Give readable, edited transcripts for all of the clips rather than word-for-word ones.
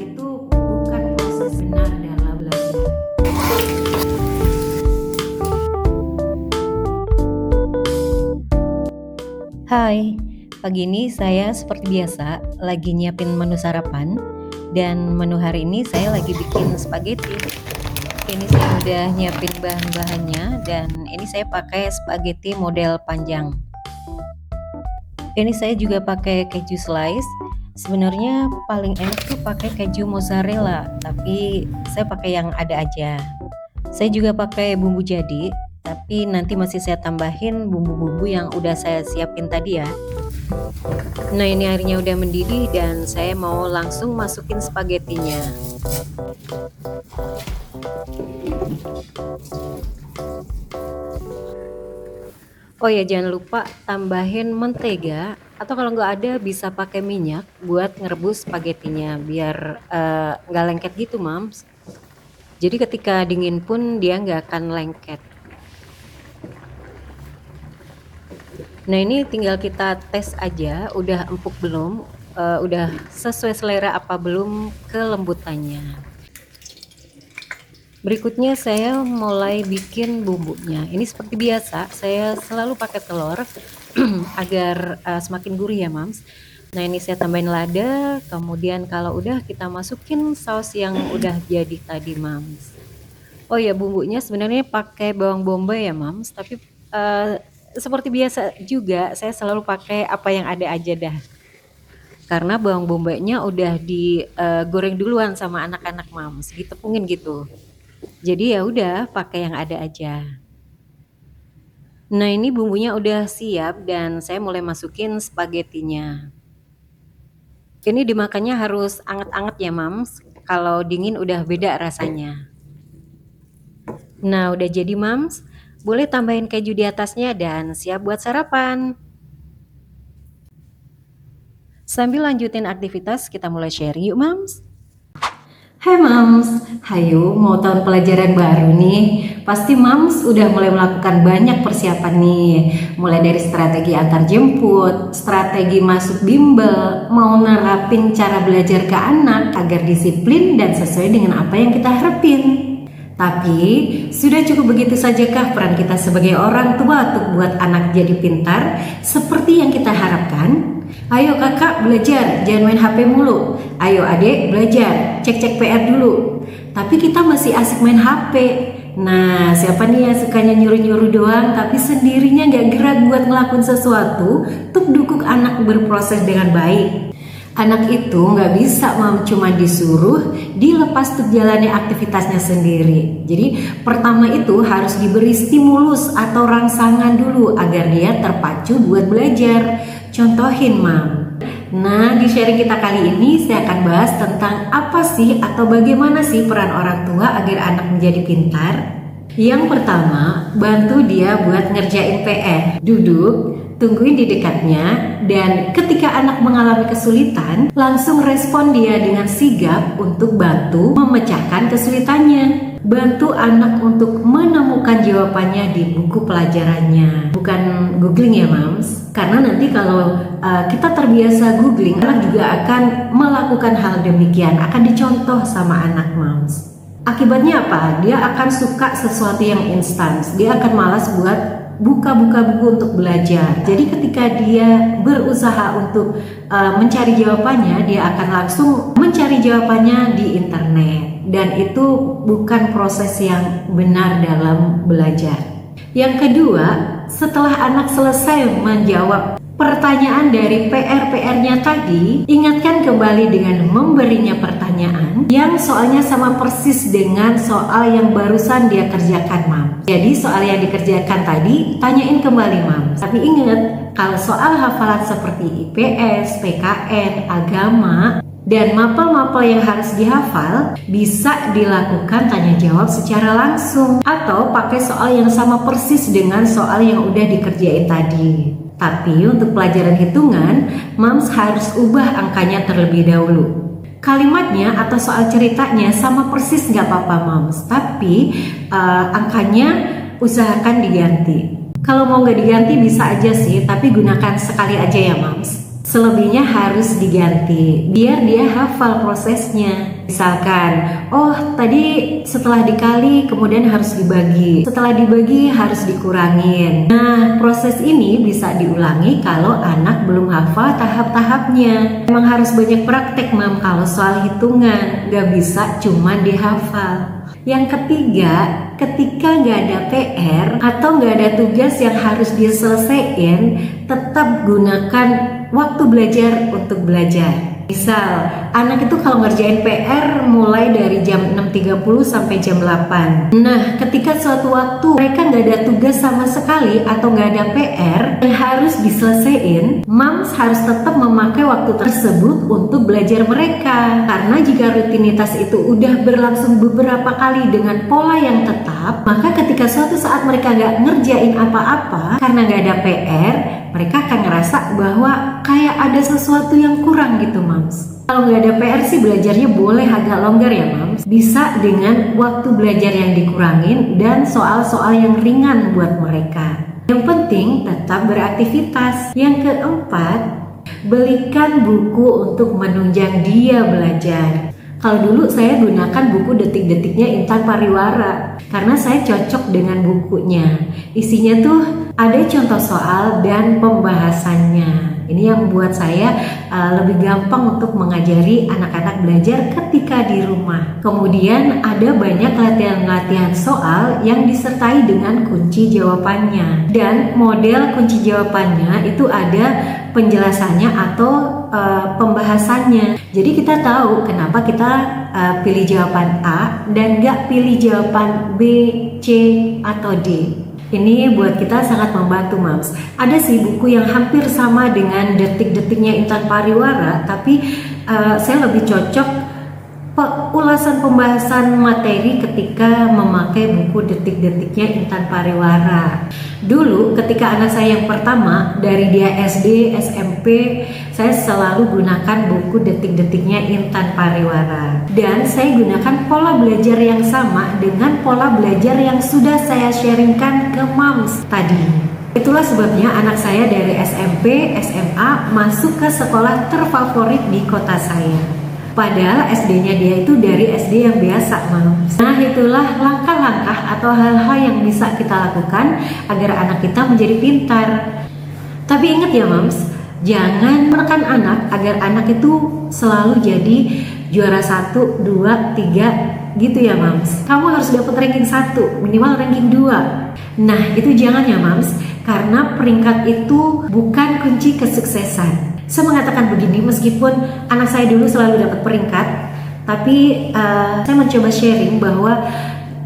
Itu bukan proses benar dalam belajar. Hai, pagi ini saya seperti biasa lagi nyiapin menu sarapan, dan menu hari ini saya lagi bikin spaghetti. Ini saya udah nyiapin bahan-bahannya, dan ini saya pakai spaghetti model panjang. Ini saya juga pakai keju slice. Sebenarnya paling enak tuh pakai keju mozzarella, tapi saya pakai yang ada aja. Saya juga pakai bumbu jadi, tapi nanti masih saya tambahin bumbu-bumbu yang udah saya siapin tadi ya. Nah, ini airnya udah mendidih dan saya mau langsung masukin spagettinya. Oh ya, jangan lupa tambahin mentega, atau kalau nggak ada bisa pakai minyak buat ngerebus spagettinya biar nggak lengket gitu, Mams. Jadi ketika dingin pun dia nggak akan lengket. Nah, ini tinggal kita tes aja udah empuk belum, udah sesuai selera apa belum kelembutannya. Berikutnya saya mulai bikin bumbunya. Ini seperti biasa, saya selalu pakai telur agar semakin gurih ya, Mams. Nah, ini saya tambahin lada, kemudian kalau udah kita masukin saus yang udah jadi tadi, Mams. Oh ya, bumbunya sebenarnya pakai bawang bombay ya, Mams, tapi seperti biasa juga saya selalu pakai apa yang ada aja dah. Karena bawang bombaynya udah digoreng duluan sama anak-anak, Mams, ditepungin gitu. Jadi ya udah pakai yang ada aja. Nah, ini bumbunya udah siap dan saya mulai masukin spagettinya. Ini dimakannya harus anget-anget ya, Mams. Kalau dingin udah beda rasanya. Nah, udah jadi, Mams. Boleh tambahin keju di atasnya dan siap buat sarapan. Sambil lanjutin aktivitas, kita mulai sharing yuk, Mams. Hai Mams, hayo mau tahun pelajaran baru nih. Pasti Mams udah mulai melakukan banyak persiapan nih. Mulai dari strategi antar jemput, strategi masuk bimbel, mau nerapin cara belajar ke anak agar disiplin dan sesuai dengan apa yang kita harapin. Tapi, sudah cukup begitu sajakah peran kita sebagai orang tua untuk buat anak jadi pintar seperti yang kita harapkan? Ayo kakak belajar, jangan main HP mulu. Ayo adik belajar, cek-cek PR dulu. Tapi kita masih asik main HP. Nah, siapa nih yang sukanya nyuruh-nyuruh doang tapi sendirinya gak gerak buat ngelakuin sesuatu untuk dukung anak berproses dengan baik? Anak itu nggak bisa cuma disuruh, dilepas untuk jalani aktivitasnya sendiri. Jadi pertama itu harus diberi stimulus atau rangsangan dulu agar dia terpacu buat belajar. Contohin, Mam. Nah, di sharing kita kali ini saya akan bahas tentang apa sih atau bagaimana sih peran orang tua agar anak menjadi pintar. Yang pertama, bantu dia buat ngerjain PR. Duduk, tungguin di dekatnya, dan ketika anak mengalami kesulitan, langsung respon dia dengan sigap untuk bantu memecahkan kesulitannya. Bantu anak untuk menemukan jawabannya di buku pelajarannya, bukan googling ya, Mams. Karena nanti kalau kita terbiasa googling, anak juga akan melakukan hal demikian, akan dicontoh sama anak, Mams. Akibatnya apa? Dia akan suka sesuatu yang instan. Dia akan malas buat buka-buka buku untuk belajar. Jadi ketika dia berusaha untuk mencari jawabannya, dia akan langsung mencari jawabannya di internet. Dan itu bukan proses yang benar dalam belajar. Yang kedua, setelah anak selesai menjawab pertanyaan dari PR-nya tadi, ingatkan kembali dengan memberinya pertanyaan yang soalnya sama persis dengan soal yang barusan dia kerjakan, Mam. Jadi soal yang dikerjakan tadi, tanyain kembali, Mam. Tapi ingat, kalau soal hafalan seperti IPS, PKN, agama, dan mapel-mapel yang harus dihafal bisa dilakukan tanya jawab secara langsung atau pakai soal yang sama persis dengan soal yang udah dikerjain tadi. Tapi untuk pelajaran hitungan, Mams harus ubah angkanya terlebih dahulu. Kalimatnya atau soal ceritanya sama persis nggak apa-apa, Mams, tapi angkanya usahakan diganti. Kalau mau nggak diganti bisa aja sih, tapi gunakan sekali aja ya, Mams. selebihnya harus diganti biar dia hafal prosesnya. Misalkan, oh tadi setelah dikali kemudian harus dibagi, setelah dibagi harus dikurangin. Nah, proses ini bisa diulangi kalau anak belum hafal tahap-tahapnya. Emang harus banyak praktek, Mam, kalau soal hitungan, gak bisa cuma dihafal. Yang ketiga, ketika nggak ada PR atau nggak ada tugas yang harus diselesaikan, tetap gunakan waktu belajar untuk belajar. Misal, anak itu kalau ngerjain PR mulai dari jam 6.30 sampai jam 8. Nah, ketika suatu waktu mereka nggak ada tugas sama sekali atau nggak ada PR yang harus diselesaikan, Moms harus tetap memakai waktu tersebut untuk belajar mereka. Karena jika rutinitas itu udah berlangsung beberapa kali dengan pola yang tetap, maka ketika suatu saat mereka nggak ngerjain apa-apa karena nggak ada PR, mereka akan ngerasa bahwa kayak ada sesuatu yang kurang gitu, Mams. Kalau nggak ada PR sih belajarnya boleh agak longgar ya, Mams. Bisa dengan waktu belajar yang dikurangin dan soal-soal yang ringan buat mereka. Yang penting tetap beraktivitas. Yang keempat, belikan buku untuk menunjang dia belajar. Kalau dulu saya gunakan buku detik-detiknya Intan Pariwara karena saya cocok dengan bukunya. Isinya tuh ada contoh soal dan pembahasannya. Ini yang membuat saya lebih gampang untuk mengajari anak-anak belajar ketika di rumah. Kemudian ada banyak latihan-latihan soal yang disertai dengan kunci jawabannya. Dan model kunci jawabannya itu ada penjelasannya atau pembahasannya. Jadi kita tahu kenapa kita pilih jawaban A dan gak pilih jawaban B, C, atau D. Ini buat kita sangat membantu, Mams. Ada sih buku yang hampir sama dengan detik-detiknya Intan Pariwara, tapi saya lebih cocok ulasan pembahasan materi ketika memakai buku detik-detiknya Intan Pariwara. Dulu ketika anak saya yang pertama, dari dia SD, SMP, saya selalu gunakan buku detik-detiknya Intan Pariwara. Dan saya gunakan pola belajar yang sama dengan pola belajar yang sudah saya sharingkan ke Moms tadi. Itulah sebabnya anak saya dari SMP, SMA masuk ke sekolah terfavorit di kota saya. Padahal SD-nya dia itu dari SD yang biasa, Mams. Nah, itulah langkah-langkah atau hal-hal yang bisa kita lakukan agar anak kita menjadi pintar. Tapi ingat ya, Mams, jangan menekan anak agar anak itu selalu jadi juara 1, 2, 3 gitu ya, Mams. Kamu harus dapat ranking 1, minimal ranking 2. Nah, itu jangan ya, Mams, karena peringkat itu bukan kunci kesuksesan. Saya mengatakan begini, meskipun anak saya dulu selalu dapat peringkat, tapi saya mencoba sharing bahwa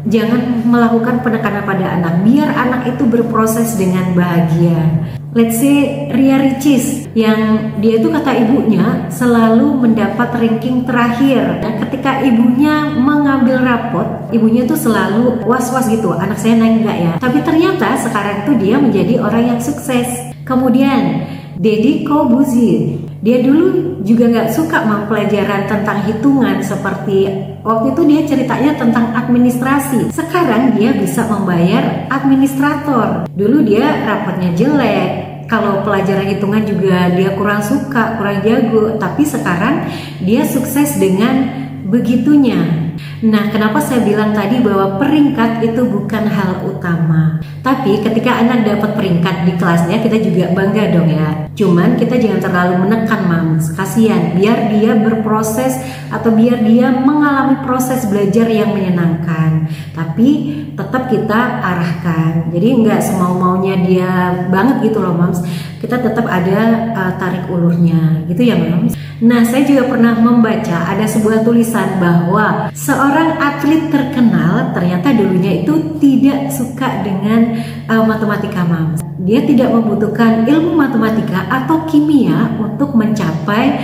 jangan melakukan penekanan pada anak, biar anak itu berproses dengan bahagia. Let's say Ria Ricis, yang dia itu kata ibunya selalu mendapat ranking terakhir. Dan ketika ibunya mengambil rapot, ibunya tuh selalu was-was gitu, anak saya naik enggak ya. Tapi ternyata sekarang tuh dia menjadi orang yang sukses. Kemudian Deddy Corbuzier, dia dulu juga nggak suka pelajaran tentang hitungan, seperti waktu itu dia ceritanya tentang administrasi. Sekarang dia bisa membayar administrator. Dulu dia rapotnya jelek, kalau pelajaran hitungan juga dia kurang suka, kurang jago. Tapi sekarang dia sukses dengan begitunya. Nah, kenapa saya bilang tadi bahwa peringkat itu bukan hal utama. Tapi ketika anak dapat peringkat di kelasnya, kita juga bangga dong ya. Cuman kita jangan terlalu menekan, Mams. Kasihan, biar dia berproses atau biar dia mengalami proses belajar yang menyenangkan. Tapi tetap kita arahkan. Jadi nggak semau-maunya dia banget gitu loh, Mams. Kita tetap ada tarik ulurnya gitu ya, Mams. Nah, saya juga pernah membaca ada sebuah tulisan bahwa seorang atlet terkenal ternyata dulunya itu tidak suka dengan matematika, Mams. Dia tidak membutuhkan ilmu matematika atau kimia untuk mencapai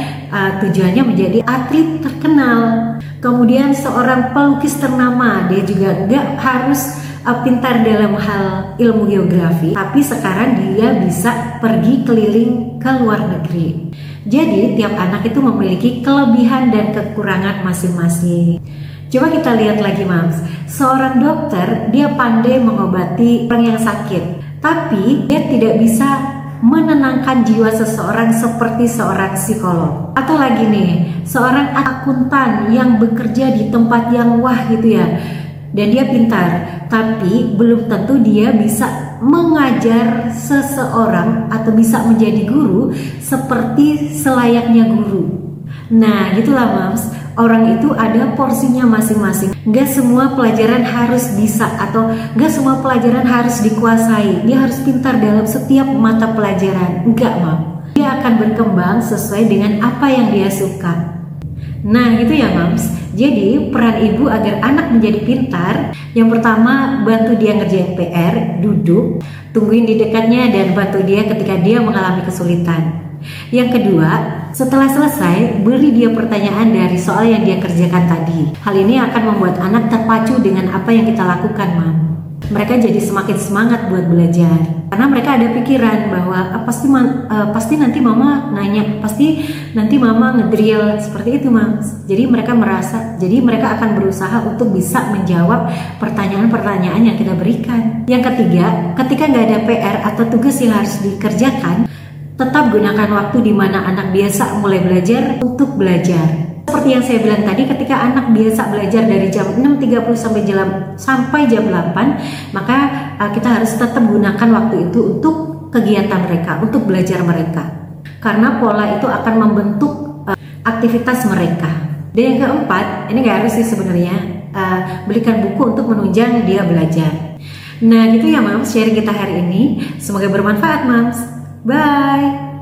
tujuannya menjadi atlet terkenal. Kemudian seorang pelukis ternama, dia juga nggak harus pintar dalam hal ilmu geografi, tapi sekarang dia bisa pergi keliling ke luar negeri. Jadi tiap anak itu memiliki kelebihan dan kekurangan masing-masing. Coba kita lihat lagi, Mams. Seorang dokter, dia pandai mengobati orang yang sakit, tapi dia tidak bisa menenangkan jiwa seseorang seperti seorang psikolog. Atau lagi nih, seorang akuntan yang bekerja di tempat yang wah gitu ya, dan dia pintar, tapi belum tentu dia bisa mengajar seseorang atau bisa menjadi guru seperti selayaknya guru. Nah gitulah Moms, orang itu ada porsinya masing-masing. Gak semua pelajaran harus bisa atau gak semua pelajaran harus dikuasai. Dia harus pintar dalam setiap mata pelajaran. Enggak Mam, dia akan berkembang sesuai dengan apa yang dia suka. Nah gitu ya Moms. Jadi peran ibu agar anak menjadi pintar, yang pertama bantu dia ngerjain PR, duduk, tungguin di dekatnya dan bantu dia ketika dia mengalami kesulitan. Yang kedua, setelah selesai, beri dia pertanyaan dari soal yang dia kerjakan tadi. Hal ini akan membuat anak terpacu dengan apa yang kita lakukan, Mam. Mereka jadi semakin semangat buat belajar karena mereka ada pikiran bahwa pasti nanti mama nanya, pasti nanti mama ngedrill seperti itu, Mam. Jadi mereka akan berusaha untuk bisa menjawab pertanyaan-pertanyaan yang kita berikan. Yang ketiga, ketika nggak ada PR atau tugas yang harus dikerjakan, tetap gunakan waktu di mana anak biasa mulai belajar untuk belajar. Seperti yang saya bilang tadi, ketika anak biasa belajar dari jam 6.30 sampai jam 8, maka kita harus tetap gunakan waktu itu untuk kegiatan mereka, untuk belajar mereka. Karena pola itu akan membentuk aktivitas mereka. Dan yang keempat, ini gak harus sih sebenarnya, belikan buku untuk menunjang dia belajar. Nah gitu ya Mams, sharing kita hari ini. Semoga bermanfaat Mams. Bye.